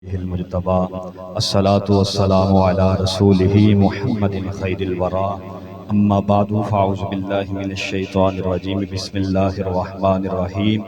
المجتبى الصلاة والسلام على رسوله محمد خير الورى أما بعد فأعوذ بالله من الشيطان الرجيم بسم الله الرحمن الرحيم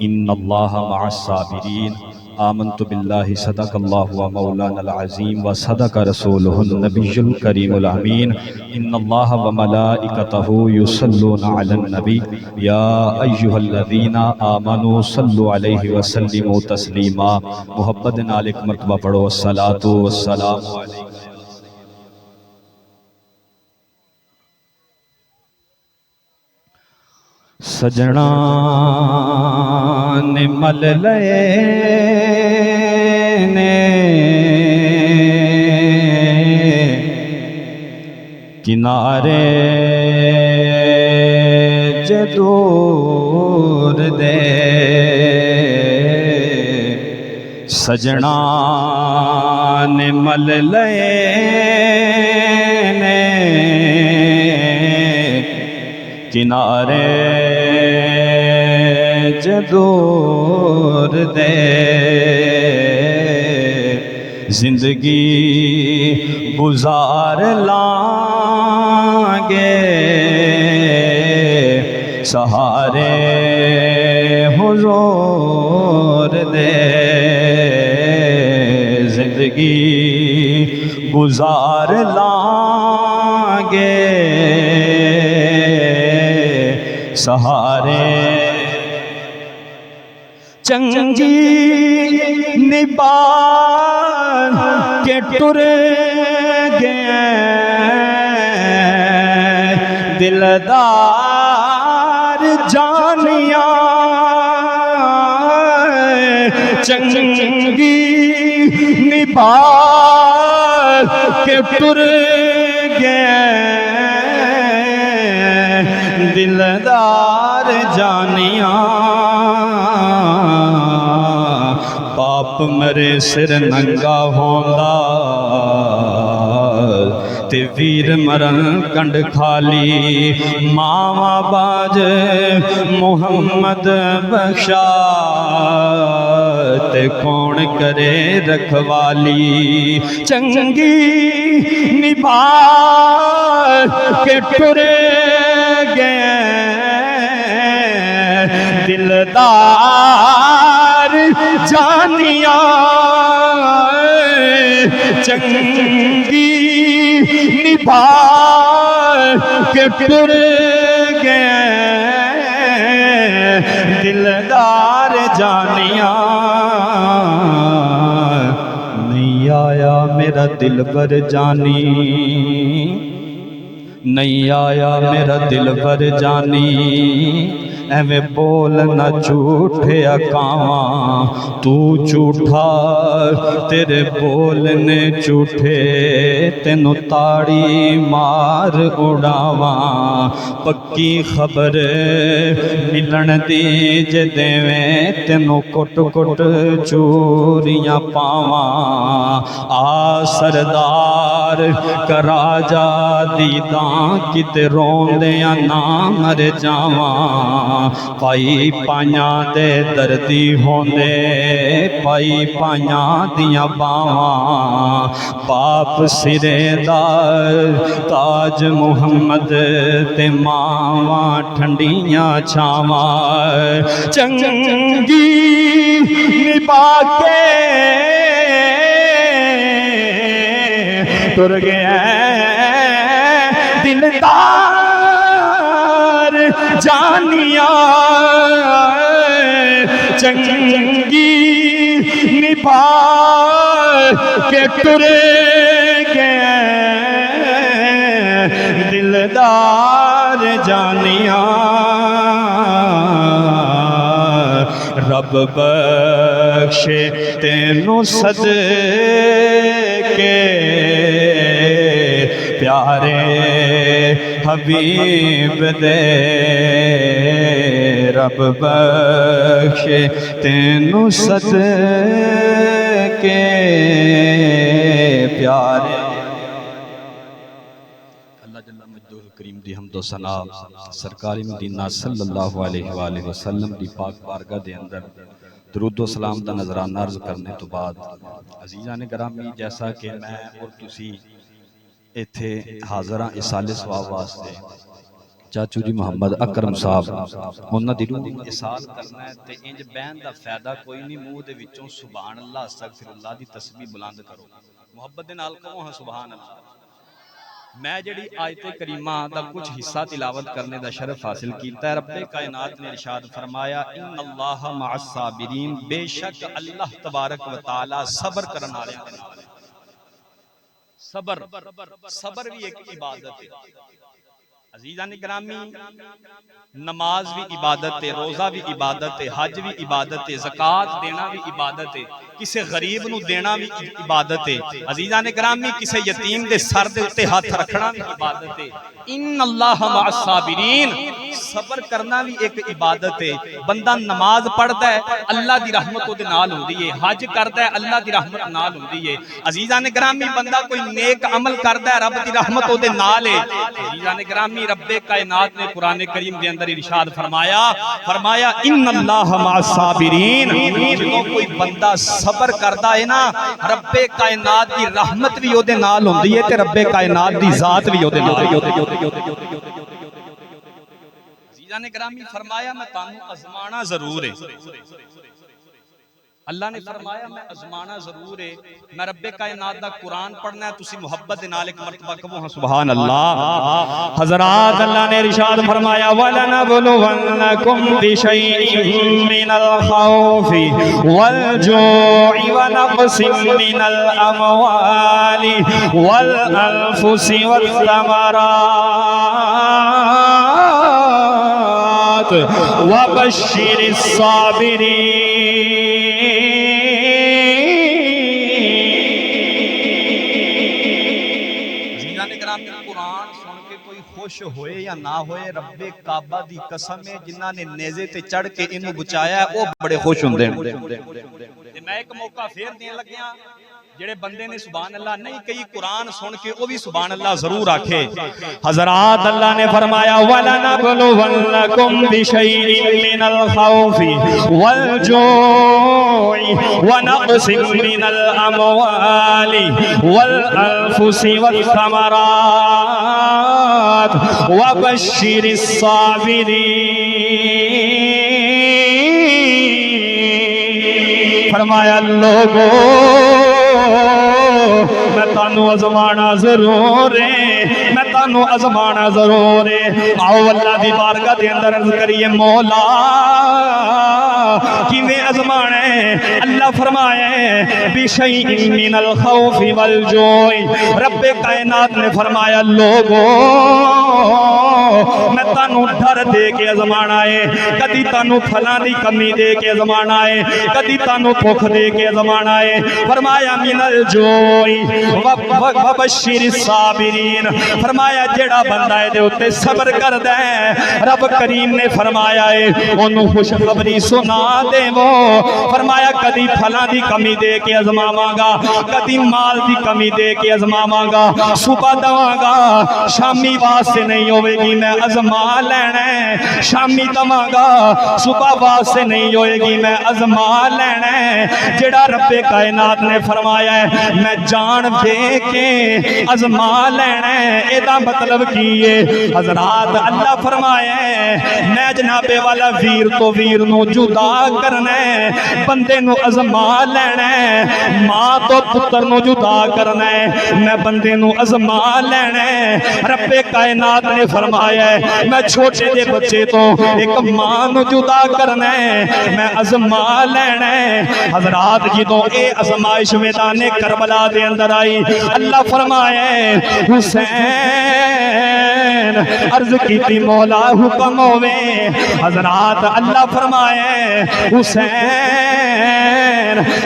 إن الله مع الصابرين آمنت بالله صدق الله ومولانا العظيم وصدق رسوله النبي الكريم الأمين إن الله وملائكته يصلون على النبي يا أيها الذين آمنوا صلوا عليه وسلموا تسليما محبت نالک مرتبہ پڑھو الصلاة والسلام علیہ سجنا نے مل لے کنارے جدور دے سجنا نے مل لے کنارے جدور دے زندگی گزار لانگے سہارے حضور دے زندگی گزار لانگے سہارے چنگی نبھا کے ٹر گئے دلدار جانیاں چنگی نبھا کے ٹر گئے دلدار جانیاں باپ مرے سر ننگا ہوندا تے ویر مرن کنڈ کھالی ماما باج محمد بخشا تے کون کرے رکھوالی چنگی نبھا کے ٹرے گئے دلدار جانیاں چنگی نبھا کے ٹر گئے دلدار جانیاں نہیں آیا میرا دل بر جانی نہیں آیا میرا دل بر جانی ایویں بول نہ جھوٹے اکاواں تو جھوٹا تیرے بولنے جھوٹے تینوں تاڑی مار اڑاواں پکی خبر ملن دی جے دیویں تینوں کٹ کٹ چوریاں پاواں آ سردار کرا جا دیداں کتے روندیاں نہ مر جاواں پائی پائیاں دے دردی ہوندے پائی پائیاں دیاں باواں باپ سرے دار تاج محمد تے ماواں ٹھنڈیاں چھاواں چنگی نبھا کے ٹر گیا دلدار جانیاں چنگی نبھا کے ٹر گئے دلدار جانیاں رب بخشے تینوں صدقے پیارے حبیب دے رب بخشے تینوں صدقے پیارے اللہ جل مجدہ کریم دی حمد و ثنا سرکار مدینہ صلی اللہ علیہ وآلہ وسلم دی پاک بارگاہ دے اندر درود و سلام دا نظرانہ عرض کرنے تو بعد عزیزان گرامی جیسا کہ میں اور تسی ایتھے حاضر ہاں اسال ثواب واسطے چاچو جی محمد اکرم صاحب انہاں دی روح اسال کرنا ہے تے انج بہن دا فائدہ کوئی نہیں منہ دے وچوں سبحان اللہ استغفر اللہ دی تسبیح بلند کرو محبت دے نال کہو ہاں سبحان اللہ میں جڑی آیت کریمہ دا کچھ حصہ تلاوت کرنے دا شرف حاصل کیتا ہے رب کائنات نے ارشاد فرمایا ان اللہ مع الصابرین بے شک اللہ تبارک و تعالی صبر کرنے والے دے نال صبر بھی ایک عبادت ہے عزیزان گرامی نماز بھی عبادت ہے روزہ بھی عبادت ہے حج بھی عبادت ہے زکوٰۃ دینا بھی عبادت ہے کسی غریب نو دینا بھی عبادت ہے عزیزان گرامی کسی یتیم دے سر دے اتے ہاتھ رکھنا بھی عبادت ہے ان اللہ مع الصابرین صبر کرنا بھی ایک عبادت ہے بندہ نماز پڑھتا ہے اللہ دی رحمت دے نال ہوندی ہے حج کرتا ہے اللہ دی رحمت نال ہوندی ہے عزیزان گرامی بندہ کوئی نیک عمل کرتا ہے رب دی رحمت دے نال ہے عزیزان گرامی رب کائنات نے قرآن کریم دے اندر ارشاد فرمایا ان اللہ مع الصابرین جو کوئی بندہ صبر کردا ہے نا رب کائنات دی رحمت بھی او دے نال ہوندی ہے تے رب کائنات دی ذات بھی او دے نال عزیزان گرامی فرمایا میں تانوں آزمانا ضرور ہے اللہ نے فرمایا میں آزمانا ضرور ہے میں رب کائنات دا قرآن پڑھنا ہے تسی محبت دے نال ایک مرتبہ کہو ہاں سبحان اللہ حضرات اللہ نے ارشاد فرمایا وَلَنَبْلُوَنَّكُمْ بِشَيْءٍ مِّنَ الْخَوْفِ وَالْجُوعِ وَنَقْصٍ مِّنَ الْأَمْوَالِ وَالْأَنفُسِ وَالثَّمَرَاتِ وَبَشِّرِ الصَّابِرِينَ قرآن سن کے کوئی خوش ہوئے یا نہ ہوئے رب کعبہ دی قسم ہے جنہاں نے نیزے تے چڑھ کے انہوں بچایا ہے وہ بڑے خوش ہوندے ہیں میں ایک موقع پھر دین لگیاں جڑے بندے نے سبحان اللہ نہیں کئی قرآن سن کے وہ بھی سبحان اللہ ضرور آکھے حضرات اللہ نے فرمایا وَلَنَبْلُوَنَّكُمْ بِشَيْءٍ مِّنَ الْخَوْفِ وَالْجُوعِ وَنَقْصٍ مِّنَ الْأَمْوَالِ وَالْأَنفُسِ وَالثَّمَرَاتِ وَبَشِّرِ الصَّابِرِينَ فرمایا لوگو میں تانوں آزمانا ضرور ہے میں تانوں آزمانا ضرور ہے آؤ اللہ دی بارگاہ دے اندر عرض کریے مولا کیویں آزمانا ہے اللہ فرمایا ہے بِشَيْءٍ مِّنَ الْخَوْفِ وَالْجُوعِ رب کائنات نے فرمایا لوگو میں تانوں ڈر دے کے آزمانا ہے کدی تانوں پھلاں دی کمی دے کے آزمانا ہے کدی تانوں بھوک دے کے آزمانا ہے فرمایا من الجوع وبشر الصابرین فرمایا جیڑا بندہ ہے دے اتے صبر کردا ہے رب کریم نے فرمایا ہے انہوں خوشخبری سنا دے وہ فرمایا کدی پھلاں دی کمی دے کے آزماواں گا کدی مال دی کمی دے کے آزماواں گا صبح دواں گا شامی واسطے نہیں ہوئے گی میں آزما لینا ہے شامی دواں گا صبح واسطے نہیں ہوئے گی میں آزما لینا ہے جڑا رب کائنات نے فرمایا ہے میں جان دے کے آزما لینا ہے ایدہ مطلب کیے حضرات اللہ فرمایا ہے میں جناب والا ویر تو ویر نو جدا کرنا ہے بندے نو آزما لینا ہے ماں تو پتر نو جدا کرنا ہے میں بندے نو آزما لینا ہے رب کائنات نے فرمایا ہے میں چھوٹے دے بچے تو ایک ماں نو جدا کرنا ہے میں آزما لینا ہے حضرات جدوں اے آزمائش میدان کربلا دے اندر آئی اللہ فرمایا ہے حسین عرض کی تھی مولا حکم ہوئے حضرات اللہ فرمایا ہے حسین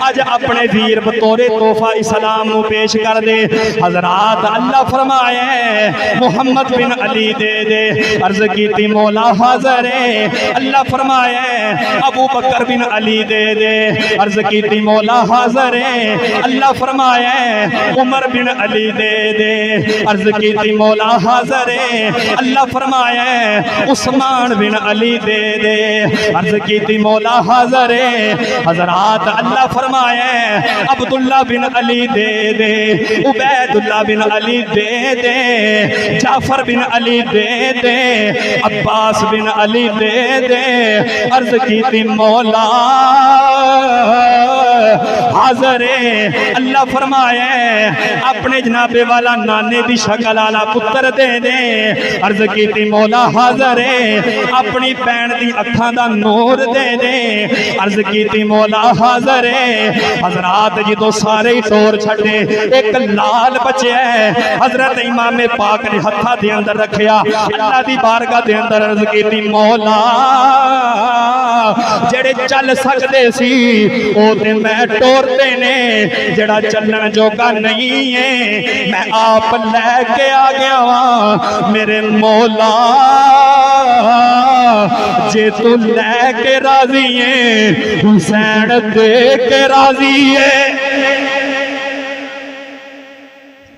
آج اپنے ویر بطور تحفہ اسلام نو پیش کر دے حضرات اللہ فرمایا ہے محمد بن علی دے دے عرض کی تھی مولا حاضر ہے اللہ فرمایا ہے ابو بکر بن علی دے دے عرض کی تھی مولا حاضر ہے اللہ فرمایا ہے عمر بن علی دے دے عرض کی تھی مولا حاضر ہے اللہ فرمایا ہے عثمان بن علی دے دے عرض کی تھی مولا حاضر ہے حضرات اللہ فرمایا عبداللہ بن علی دے دے، عبیداللہ بن علی دے دے، جعفر بن علی دے دے، عباس بن علی دے دے۔ عرض کی تھی مولا حاضر ہے، اللہ فرمایا اپنے جناب والا نانے دی شکل والا پتر دے دے۔ عرض کی تھی مولا حاضر ہے، اپنی بہن دی اکھاں دا نور دے دے۔ عرض کی تھی مولا حاضر ہے، حضرات جدو سارے ہی ٹور چھڑے ایک لال بچے ہے، حضرت امام پاک نے ہتھا دے اندر رکھیا، اللہ دی بارگاہ دے اندر عرض کی تھی مولا جڑے چل سکدے سی او تے میں ٹور تے نے، جڑا چلن جوگا نہیں ہے میں آپ لے کے آ گیا ہاں میرے مولا، جے تو لے کے راضی ہے حسین دے کے راضی ہے۔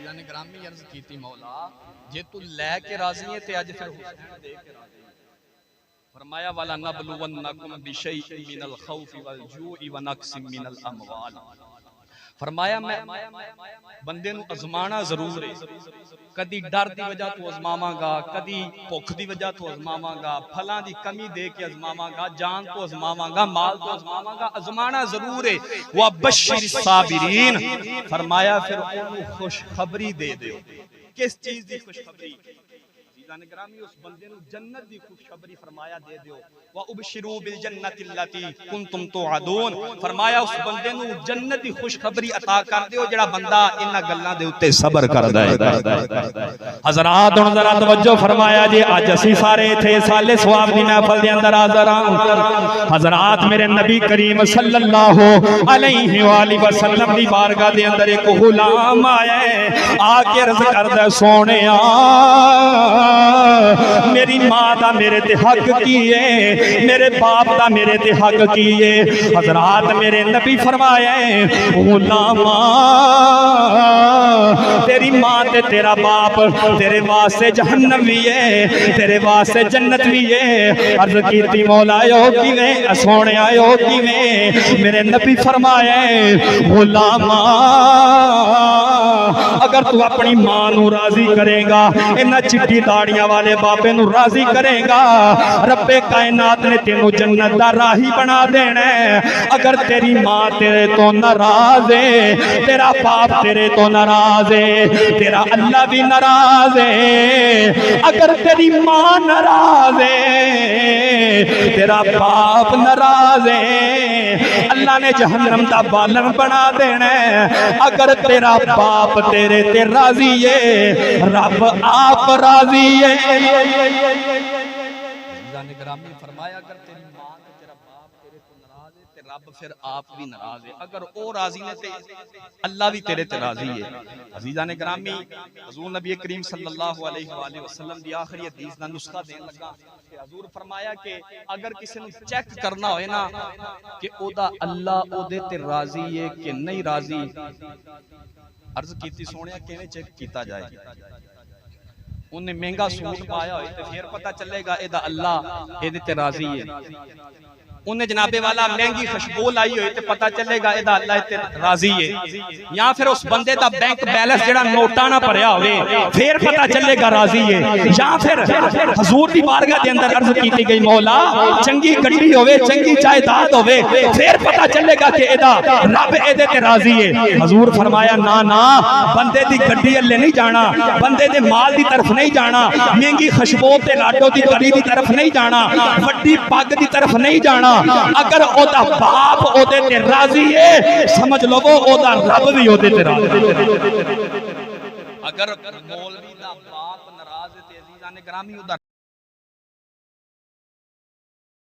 یعنی گرامی عرض کی تھی مولا جے تو لے کے راضی ہے تے اج پھر حسین دے کے راضی ہے۔ فرمایا والا نبلونکم بشیء من الخوف والجوع ونقص من الاموال، فرمایا میں بندے نو ازمانا ضرور ہے، کدی ڈر دی وجہ تو ازماواں گا، کدی بھوک دی وجہ تو ازماواں گا، پھلاں دی کمی دے کے ازماواں گا، جان تو ازماواں گا، مال تو ازماواں گا، ازمانا ضرور ہے۔ وَبَشِّرِ الصَّابِرِينَ، فرمایا پھر انہوں خوشخبری دے دیو۔ کس چیز دی خوشخبری؟ عزیزان گرامی اس بندے نو جنت دی خوشخبری فرمایا دے دیو۔ وَأُبْشِرُوا بِالْجَنَّةِ الَّتِي كُنْتُمْ تُوعَدُونَ، فرمایا اس بندے نو جنت دی خوشخبری عطا کر دیو جڑا بندہ انہاں گلاں دے اوتے صبر کردا ہے۔ حضرات ہن ذرا توجہ فرمایا جی، اج اسی سارے تھے سالے ثواب دی محفل دے اندر حاضر ہاں۔ حضرات میرے نبی کریم صلی اللہ علیہ وآلہ وسلم دی بارگاہ دے اندر ایک غلام آیا ہے، آ کے عرض کردا سونیا میری ماں دا میرے تے حق کیے، میرے باپ دا میرے تے حق کیے۔ حضرات میرے نبی فرمایا غلاما تیری ماں تے تیرا باپ تیرے واسطے جہنم بھی ہے، تیرے واسطے جنت بھی ہے۔ عرض کیتی مولا یو کیویں، سونیا یو کیویں؟ میرے نبی فرمایا غلاما اگر تو اپنی ماں نو راضی کرے گا، انہاں چٹی داڑیاں والے بابے نو راضی کرے گا، رب کائنات نے تینوں جنت دا راہی بنا دینا ہے۔ اگر تیری ماں تیرے تو ناراض ہے، تیرا باپ تیرے تو ناراض ہے، تیرا اللہ بھی ناراض ہے۔ اگر تیری ماں ناراض ہے، تیرا باپ ناراض ہے، اللہ نے جہنم دا بالن بنا دینا ہے۔ اگر تیرا باپ تیرے تے راضی ہے، رب آپ راضی ہے۔ عزیزان گرامی فرمایا اگر تیری ماں تے تیرا باپ تیرے تو ناراض ہے تے رب پھر آپ بھی ناراض ہے۔ اگر او راضی نے تے اللہ بھی تیرے تے راضی ہے۔ عزیزان گرامی حضور نبی کریم صلی اللہ علیہ وآلہ وسلم دی آخری حدیث دا نسخہ دین لگا کہ حضور فرمایا کہ اگر کسی نے چیک کرنا ہوئے نا کہ او دا اللہ او دے تے راضی ہے کہ نہیں راضی، عرض کیتی سونیا کیویں چیک کیتا جائے؟ انہیں مہنگا سوٹ پایا ہوئے تو پھر پتہ چلے گا اے دا اللہ اے دے تے راضی ہے۔ انہیں جناب والا مہنگی خوشبو لائی ہوئی تے پتہ چلے گا اے دا اللہ تے راضی ہے۔ یا پھر اس بندے دا بینک بیلنس جڑا نوٹاں نہ بھریا ہوئے پھر پتہ چلے گا راضی ہے۔ یا پھر حضور دی بارگاہ دے اندر عرض کیتی گئی مولا چنگی گڈی ہوئے، چنگی جائیداد ہوئے، پھر پتہ چلے گا کہ اے دا رب اے دے تے راضی ہے۔ حضور فرمایا نا نا، بندے دی گڈی اللہ نہیں جانا، بندے دے مال دی طرف نہیں جانا، مہنگی خوشبو تے لاڈو دی گڈی دی طرف نہیں جانا، وڈی پگ دی طرف نہیں جانا۔ اگر او دا باپ او دے تے راضی ہے سمجھ لو وہ او دا رب بھی او دے تے راضی ہے۔ اگر مولوی دا باپ ناراض ہے تے عزیزان گرامی او دا